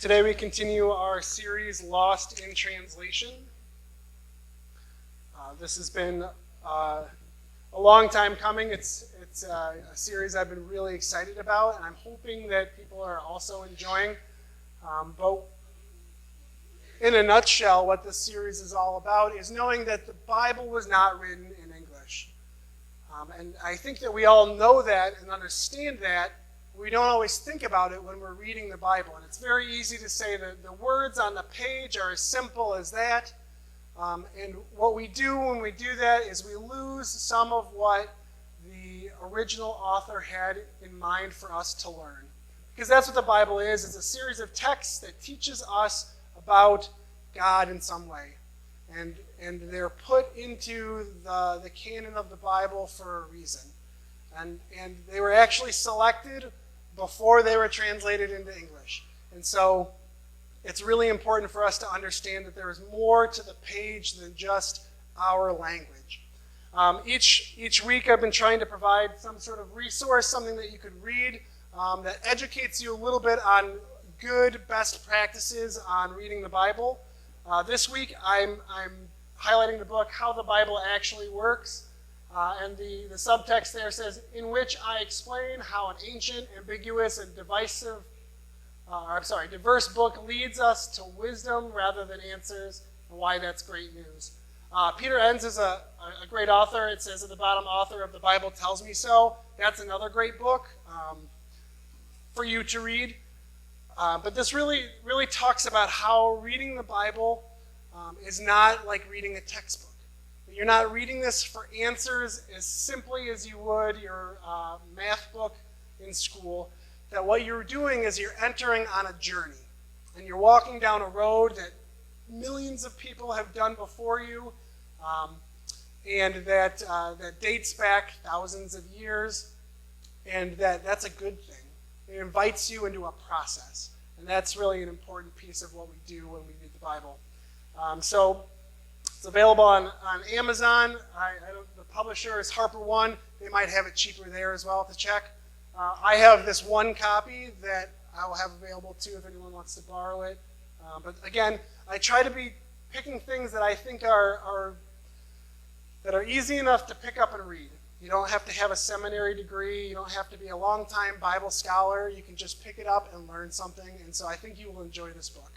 Today we continue our series, Lost in Translation. This has been a long time coming. It's a series I've been really excited about, and I'm hoping that people are also enjoying. But in a nutshell, what this series is all about is knowing that the Bible was not written in English. And I think that we all know that and understand that. We don't always think about it when we're reading the Bible. And it's very easy to say that the words on the page are as simple as that. And what we do when we do that is we lose some of what the original author had in mind for us to learn. Because that's what the Bible is. It's a series of texts that teaches us about God in some way. And they're put into the canon of the Bible for a reason. And they were actually selected before they were translated into English. And so it's really important for us to understand that there is more to the page than just our language. Each week I've been trying to provide some sort of resource, something that you could read that educates you a little bit on good best practices on reading the Bible. This week I'm highlighting the book, How the Bible Actually Works. And the subtext there says, in which I explain how an ancient, ambiguous, and diverse book leads us to wisdom rather than answers, and why that's great news. Peter Enns is a great author. It says at the bottom, author of The Bible Tells Me So. That's another great book for you to read. But this really talks about how reading the Bible is not like reading a textbook. You're not reading this for answers as simply as you would your math book in school. That what you're doing is you're entering on a journey. And you're walking down a road that millions of people have done before you, and that dates back thousands of years. And that's a good thing. It invites you into a process. And that's really an important piece of what we do when we read the Bible. So it's available on Amazon. The publisher is Harper One. They might have it cheaper there as well to check. I have this one copy that I will have available too if anyone wants to borrow it. But again, I try to be picking things that I think are easy enough to pick up and read. You don't have to have a seminary degree. You don't have to be a long-time Bible scholar. You can just pick it up and learn something. And so I think you will enjoy this book.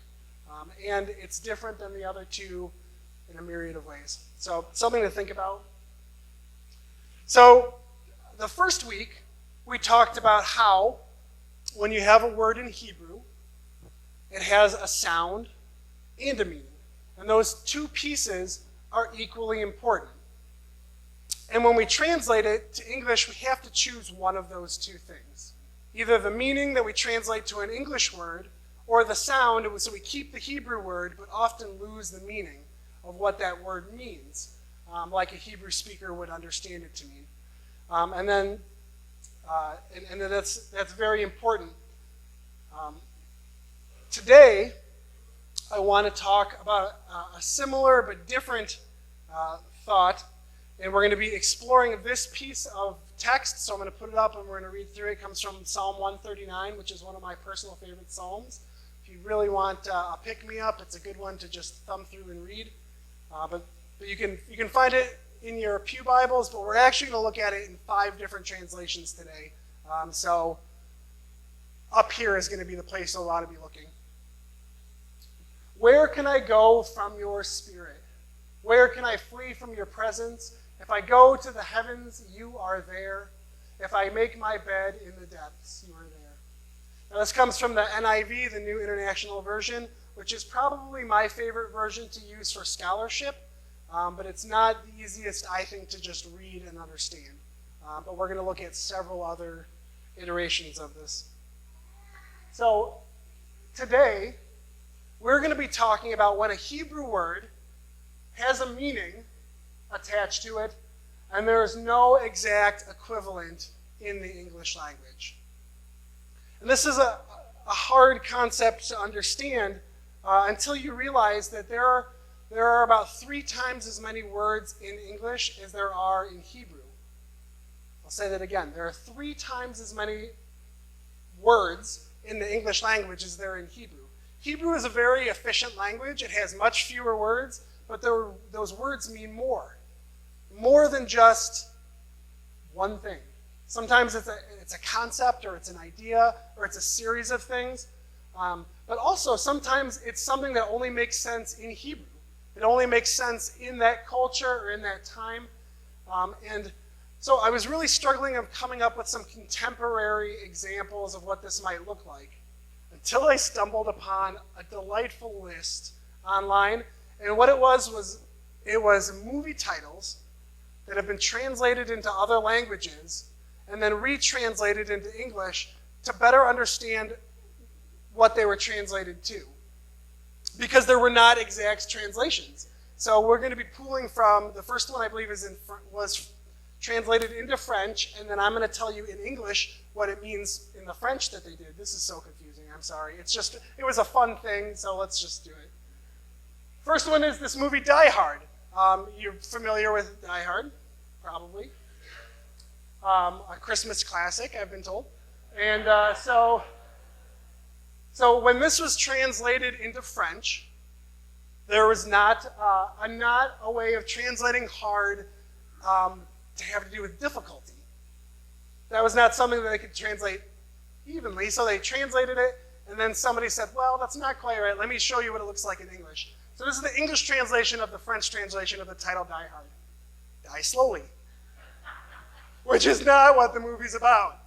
And it's different than the other two in a myriad of ways. So something to think about. So the first week, we talked about how when you have a word in Hebrew, it has a sound and a meaning. And those two pieces are equally important. And when we translate it to English, we have to choose one of those two things. Either the meaning that we translate to an English word, or the sound, so we keep the Hebrew word, but often lose the meaning of what that word means, like a Hebrew speaker would understand it to mean. And then that's very important. Today, I want to talk about a similar but different thought, and we're going to be exploring this piece of text. So I'm going to put it up, and we're going to read through it. It comes from Psalm 139, which is one of my personal favorite psalms. If you really want a pick-me-up, it's a good one to just thumb through and read. But you can find it in your pew Bibles, but we're actually going to look at it in 5 different translations today. So up here is going to be the place you'll want to be looking. Where can I go from your spirit? Where can I flee from your presence? If I go to the heavens, you are there. If I make my bed in the depths, you are there. Now this comes from the NIV, the New International Version, which is probably my favorite version to use for scholarship, but it's not the easiest, I think, to just read and understand. But we're going to look at several other iterations of this. So today, we're going to be talking about when a Hebrew word has a meaning attached to it, and there is no exact equivalent in the English language. And this is a hard concept to understand until you realize that there are about 3 times as many words in English as there are in Hebrew. I'll say that again. There are 3 times as many words in the English language as there are in Hebrew. Hebrew is a very efficient language. It has much fewer words, but those words mean more than just one thing. Sometimes it's a concept, or it's an idea, or it's a series of things. But also, sometimes it's something that only makes sense in Hebrew. It only makes sense in that culture or in that time. And so I was really struggling of coming up with some contemporary examples of what this might look like, until I stumbled upon a delightful list online. And what it was movie titles that have been translated into other languages and then retranslated into English to better understand what they were translated to. Because there were not exact translations. So we're going to be pulling from, the first one I believe was translated into French, and then I'm going to tell you in English what it means in the French that they did. This is so confusing, I'm sorry. It was a fun thing, so let's just do it. First one is this movie Die Hard. You're familiar with Die Hard, probably. A Christmas classic, I've been told. And so when this was translated into French, there was not a way of translating hard to have to do with difficulty. That was not something that they could translate evenly, so they translated it, and then somebody said, well, that's not quite right. Let me show you what it looks like in English. So this is the English translation of the French translation of the title Die Hard. Die slowly. Which is not what the movie's about.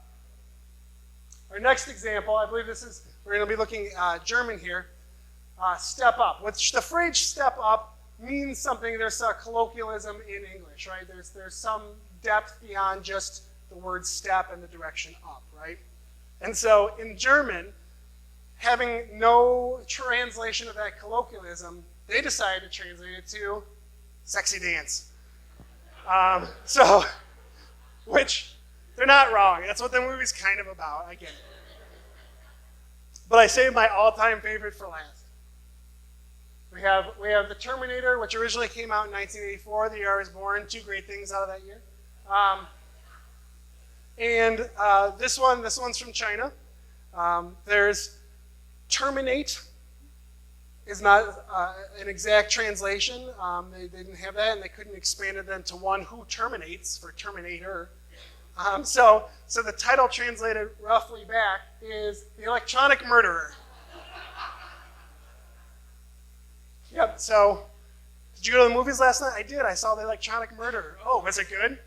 Our next example, I believe we're going to be looking German here. Step up. Which the phrase step up means something. There's a colloquialism in English, right? There's some depth beyond just the word step and the direction up, right? And so in German, having no translation of that colloquialism, they decided to translate it to sexy dance. Which they're not wrong. That's what the movie's kind of about. I get it. But I saved my all-time favorite for last. We have The Terminator, which originally came out in 1984, the year I was born. Two great things out of that year. This one's from China. There's terminate is not an exact translation. They didn't have that, and they couldn't expand it then to one who terminates for Terminator. So the title translated roughly back is The Electronic Murderer. Yep, so did you go to the movies last night? I did. I saw The Electronic Murderer. Oh, was it good?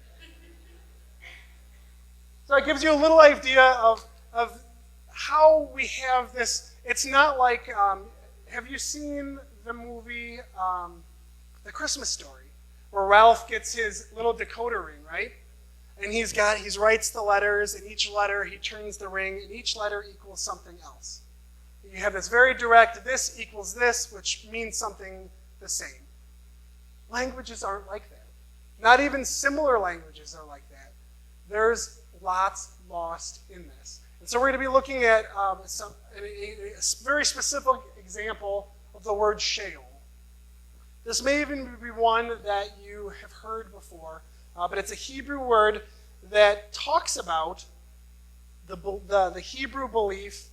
So it gives you a little idea of how we have this. It's not like, have you seen the movie The Christmas Story, where Ralph gets his little decoder ring, right? And he writes the letters, and each letter he turns the ring, and each letter equals something else. You have this very direct, this equals this, which means something the same. Languages aren't like that. Not even similar languages are like that. There's lots lost in this. And so we're going to be looking at a very specific example of the word Sheol. This may even be one that you have heard before, but it's a Hebrew word that talks about the Hebrew belief,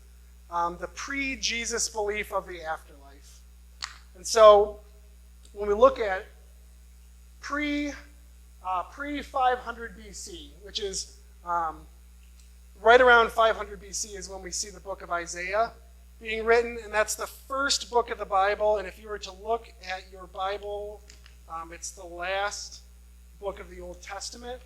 the pre-Jesus belief of the afterlife. And so when we look at pre-500 BC, which is right around 500 BC is when we see the book of Isaiah being written, and that's the first book of the Bible. And if you were to look at your Bible, it's the last book of the Old Testament.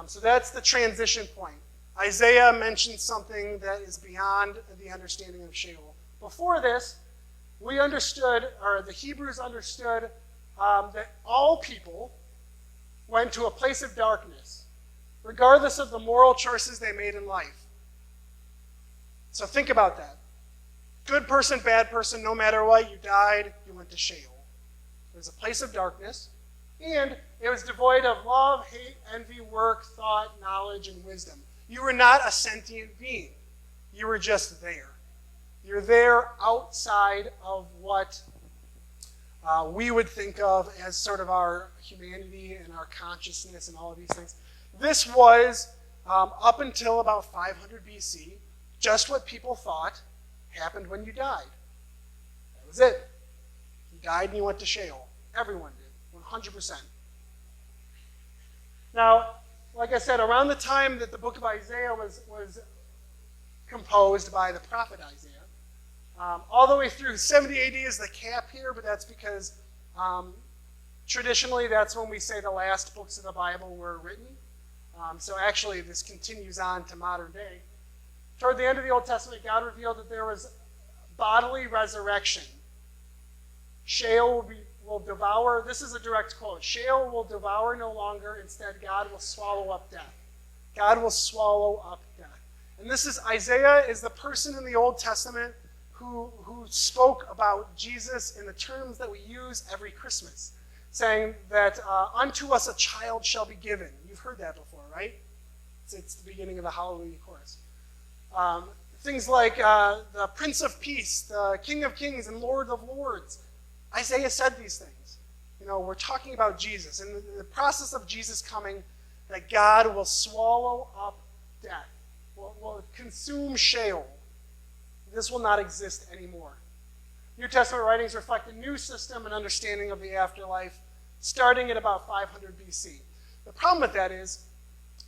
So that's the transition point. Isaiah mentions something that is beyond the understanding of Sheol. Before this, we understood, or the Hebrews understood, that all people went to a place of darkness, regardless of the moral choices they made in life. So think about that. Good person, bad person, no matter what, you died, you went to Sheol. It was a place of darkness, and it was devoid of love, hate, envy, work, thought, knowledge, and wisdom. You were not a sentient being. You were just there. You're there outside of what we would think of as sort of our humanity and our consciousness and all of these things. This was, up until about 500 BC, just what people thought happened when you died. That was it. He died and he went to Sheol. Everyone did, 100%. Now, like I said, around the time that the book of Isaiah was composed by the prophet Isaiah, all the way through 70 AD is the cap here, but that's because traditionally that's when we say the last books of the Bible were written. So actually this continues on to modern day. Toward the end of the Old Testament, God revealed that there was bodily resurrection. Sheol will devour, this is a direct quote, Sheol will devour no longer, instead God will swallow up death. God will swallow up death. And this is, Isaiah is the person in the Old Testament who spoke about Jesus in the terms that we use every Christmas, saying that unto us a child shall be given. You've heard that before, right? It's the beginning of the Hallelujah chorus. Things like the Prince of Peace, the King of Kings, and Lord of Lords. Isaiah said these things. You know, we're talking about Jesus. And the process of Jesus coming, that God will swallow up death, will consume Sheol. This will not exist anymore. New Testament writings reflect a new system and understanding of the afterlife, starting at about 500 BC. The problem with that is,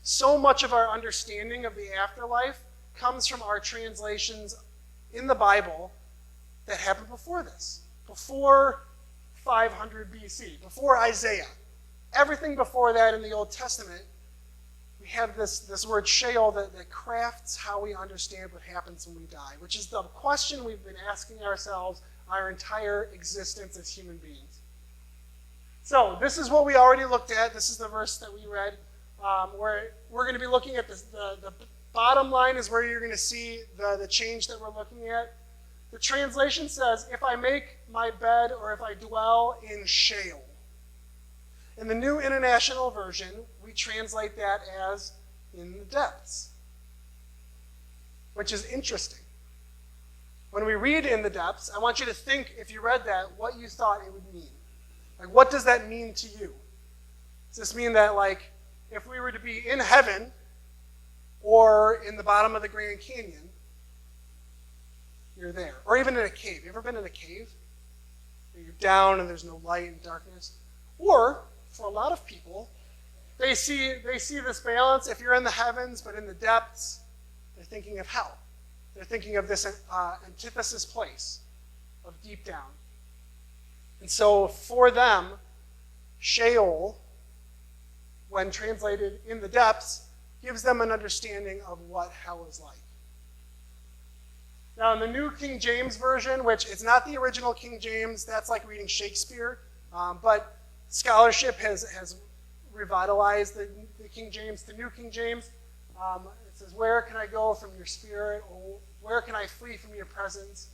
so much of our understanding of the afterlife comes from our translations in the Bible that happened before this, before 500 BC, before Isaiah. Everything before that in the Old Testament, we have this word Sheol that crafts how we understand what happens when we die, which is the question we've been asking ourselves our entire existence as human beings. So this is what we already looked at. This is the verse that we read. Where we're going to be looking at the bottom line is where you're going to see the change that we're looking at. The translation says, if I make my bed or if I dwell in Sheol. In the New International Version, we translate that as in the depths, which is interesting. When we read in the depths, I want you to think, if you read that, what you thought it would mean. Like, what does that mean to you? Does this mean that, like, if we were to be in heaven or in the bottom of the Grand Canyon, you're there? Or even in a cave. You ever been in a cave? You're down and there's no light and darkness. Or, for a lot of people, they see this balance. If you're in the heavens but in the depths, they're thinking of hell. They're thinking of this antithesis place of deep down. And so for them, Sheol, when translated in the depths, gives them an understanding of what hell is like. Now, in the New King James Version, which is not the original King James, that's like reading Shakespeare, but scholarship has revitalized the King James, the New King James. It says, where can I go from your spirit, or where can I flee from your presence?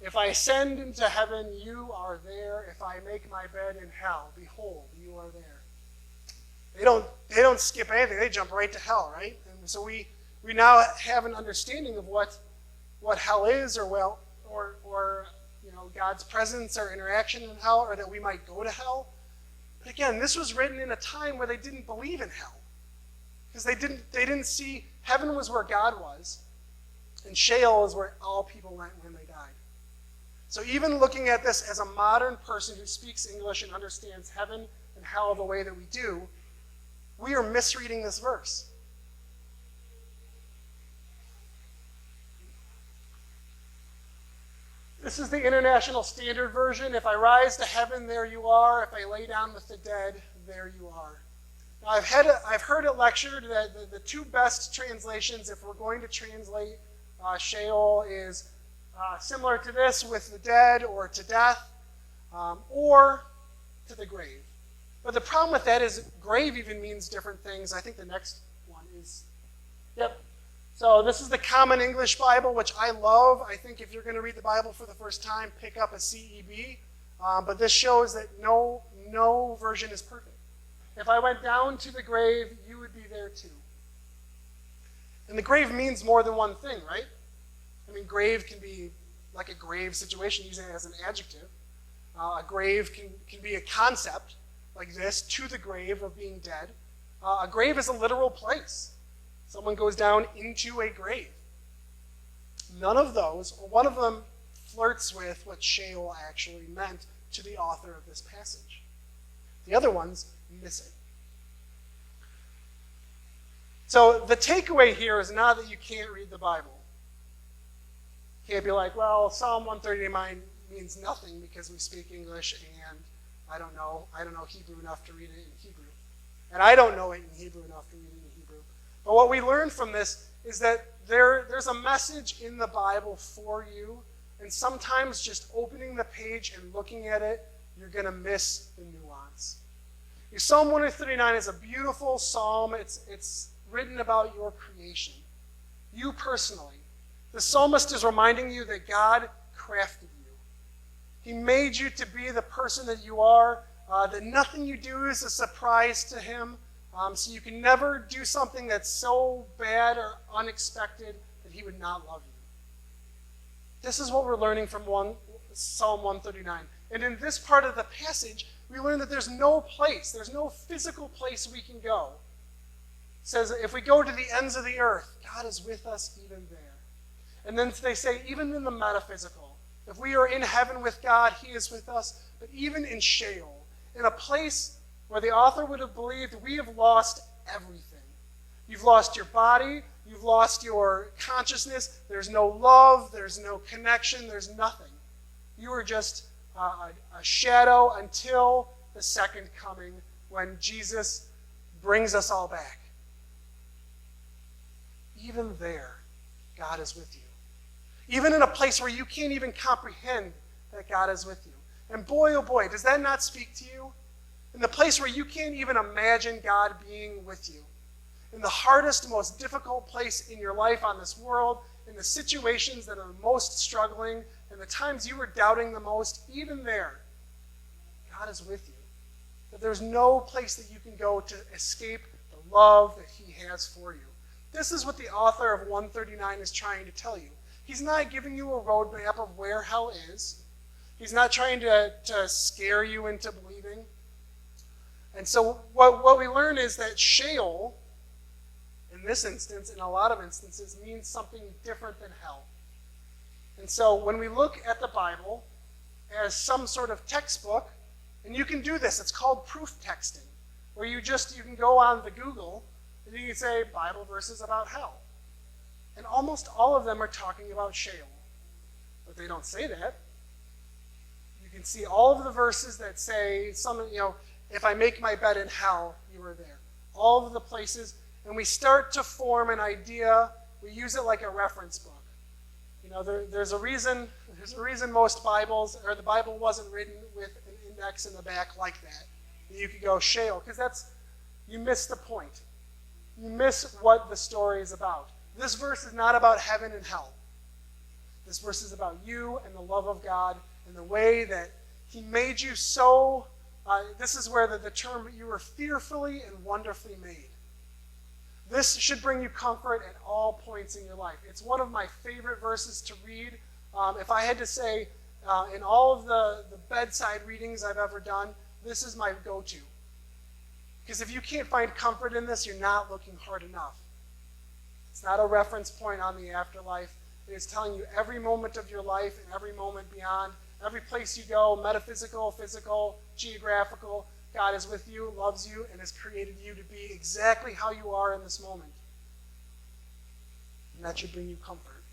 If I ascend into heaven, you are there. If I make my bed in hell, behold, you are there. They don't skip anything. They jump right to hell, right? And so we now have an understanding of what hell is, or God's presence or interaction in hell, or that we might go to hell. But again, this was written in a time where they didn't believe in hell, because they didn't see heaven was where God was, and Sheol is where all people went when they died. So even looking at this as a modern person who speaks English and understands heaven and hell the way that we do, we are misreading this verse. This is the International Standard Version. If I rise to heaven, there you are. If I lay down with the dead, there you are. Now, I've heard it lectured that the two best translations, if we're going to translate Sheol, is similar to this, with the dead, or to death, or to the grave. But the problem with that is grave even means different things. I think the next one is, yep. So this is the Common English Bible, which I love. I think if you're going to read the Bible for the first time, pick up a CEB. But this shows that no version is perfect. If I went down to the grave, you would be there too. And the grave means more than one thing, right? I mean, grave can be like a grave situation, using it as an adjective. A grave can be a concept like this, to the grave of being dead. A grave is a literal place. Someone goes down into a grave. None of those, or one of them flirts with what Sheol actually meant to the author of this passage. The other ones miss it. So the takeaway here is not that you can't read the Bible. You can't be like, well, Psalm 139 means nothing because we speak English and I don't know Hebrew enough to read it in Hebrew. And I don't know it in Hebrew enough to read it in Hebrew. But what we learn from this is that there's a message in the Bible for you, and sometimes just opening the page and looking at it, you're going to miss the nuance. Psalm 139 is a beautiful psalm. It's written about your creation, you personally. The psalmist is reminding you that God crafted you. He made you to be the person that you are, that nothing you do is a surprise to him. So you can never do something that's so bad or unexpected that he would not love you. This is what we're learning from Psalm 139. And in this part of the passage, we learn that there's no physical place we can go. It says, if we go to the ends of the earth, God is with us even there. And then they say, even in the metaphysical, if we are in heaven with God, he is with us. But even in Sheol, in a place where the author would have believed we have lost everything. You've lost your body. You've lost your consciousness. There's no love. There's no connection. There's nothing. You are just a shadow until the second coming when Jesus brings us all back. Even there, God is with you. Even in a place where you can't even comprehend that God is with you. And boy, oh boy, does that not speak to you? In the place where you can't even imagine God being with you. In the hardest, most difficult place in your life on this world, in the situations that are most struggling, and the times you were doubting the most, even there, God is with you. That there's no place that you can go to escape the love that he has for you. This is what the author of 139 is trying to tell you. He's not giving you a roadmap of where hell is. He's not trying to scare you into believing. And so what we learn is that Sheol, in this instance, in a lot of instances, means something different than hell. And so when we look at the Bible as some sort of textbook, and you can do this, it's called proof texting, where you can go on the Google and you can say Bible verses about hell. And almost all of them are talking about Sheol. But they don't say that. You can see all of the verses that say, if I make my bed in hell, you are there. All of the places. And we start to form an idea. We use it like a reference book. There's a reason most Bibles, or the Bible wasn't written with an index in the back like that. You could go Sheol, because you miss the point. You miss what the story is about. This verse is not about heaven and hell. This verse is about you and the love of God and the way that he made you so. This is where the term, you were fearfully and wonderfully made. This should bring you comfort at all points in your life. It's one of my favorite verses to read. If I had to say, in all of the bedside readings I've ever done, this is my go-to. Because if you can't find comfort in this, you're not looking hard enough. It's not a reference point on the afterlife. It is telling you every moment of your life and every moment beyond, every place you go, metaphysical, physical, geographical, God is with you, loves you, and has created you to be exactly how you are in this moment. And that should bring you comfort.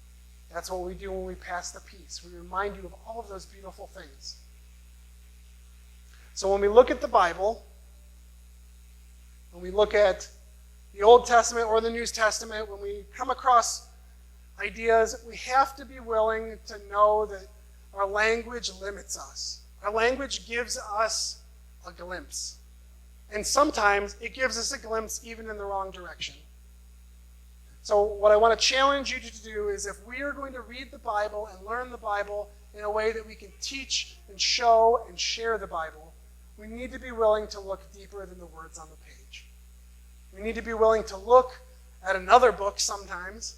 That's what we do when we pass the peace. We remind you of all of those beautiful things. So when we look at the Bible, when we look at the Old Testament or the New Testament, when we come across ideas, we have to be willing to know that our language limits us. Our language gives us a glimpse. And sometimes it gives us a glimpse even in the wrong direction. So what I want to challenge you to do is, if we are going to read the Bible and learn the Bible in a way that we can teach and show and share the Bible, we need to be willing to look deeper than the words on the page. We need to be willing to look at another book sometimes.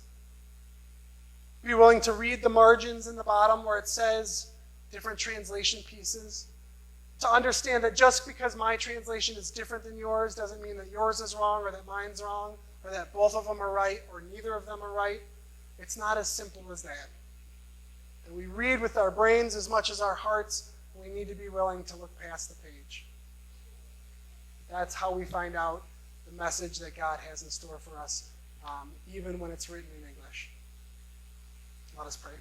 Be willing to read the margins in the bottom where it says different translation pieces. To understand that just because my translation is different than yours doesn't mean that yours is wrong or that mine's wrong or that both of them are right or neither of them are right. It's not as simple as that. That we read with our brains as much as our hearts. We need to be willing to look past the page. That's how we find out the message that God has in store for us, even when it's written in English. Let us pray.